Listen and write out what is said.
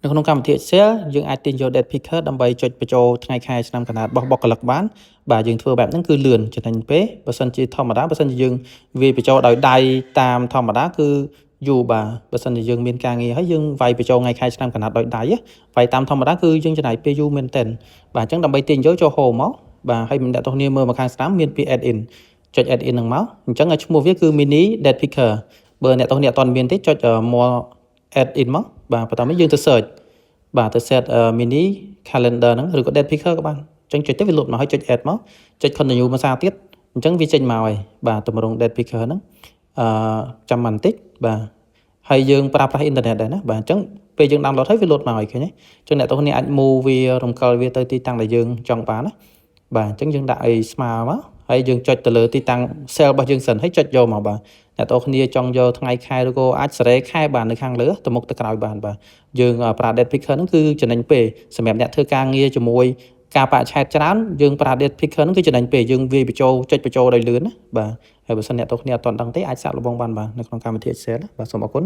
នៅក្នុងកម្មវិធី Excel យើងអាចទាញយក date picker ដើម្បីចុចបញ្ចូលថ្ងៃខែឆ្នាំកណ្ដាលរបស់បុគ្គលិកបានបាទយើងធ្វើបែបហ្នឹងគឺលឿនចំណេញពេលបើសិនជាធម្មតាបើសិនជាយើងវាយបញ្ចូលដោយដៃតាមធម្មតាគឺយូរបាទបើសិនជាយើងមានការងារហើយយើងវាយបញ្ចូលថ្ងៃខែឆ្នាំកណ្ដាលដោយដៃវាយតាមធម្មតាគឺយើងចំណាយពេលយូរមែនទែនបាទអញ្ចឹងដើម្បីទាញយកចូល home មកបាទហើយអ្នកទាំងគ្នាមើលមកខាងស្ដាំមានពាក្យ add in ចុច add in ហ្នឹងមកអញ្ចឹងឈ្មោះវាគឺ mini date picker បើអ្នកទាំងគ្នាអត់ទាន់មានទេចុច more add in មកបាទបន្តមកយើងទៅ search បាទទៅ set mini calendar ហ្នឹងឬក៏ date picker ក៏បានអញ្ចឹងចុចទៅវាលុបមកហើយចុច add មកចុច continue មួយសារទៀតអញ្ចឹងវាចេញមកហើយបាទតម្រង date picker ហ្នឹងចាំបន្តិចបាទហើយយើងប្រើប្រាស់អ៊ីនធឺណិតដែរណាបាទអញ្ចឹងពេលយើង download ហើយវាលុបមកហើយឃើញទេអញ្ចឹងអ្នកទាំងគ្នាអាច move វារំកិលវាទៅទីតាំងដែលយើងចង់បានណាបាទអញ្ចឹងយើងដាក់អីស្មើមកហើយយើងចុចទៅលើទីតាំង cell របស់យើងសិនហើយចុចយកមកបាទអ្នកទាំងគ្នាចង់យកថ្ងៃខែឬក៏អាចសេរីខែបាននៅខាងលើទៅមុខទៅក្រោយបានបាទយើងប្រើ date picker ហ្នឹងគឺចំណេញពេលសម្រាប់អ្នកធ្វើការងារជាមួយការបរិច្ឆេទច្រើនយើងប្រើ date picker ហ្នឹងគឺចំណេញពេលយើងវាយបញ្ចូលចុចបញ្ចូលដោយលឿនណាបាទហើយបើសិនអ្នកទាំងគ្នាអត់ទាន់ដឹងទេអាចសាកល្បងបានបាទនៅក្នុងកម្មវិធី Excel បាទសូមអរគុណ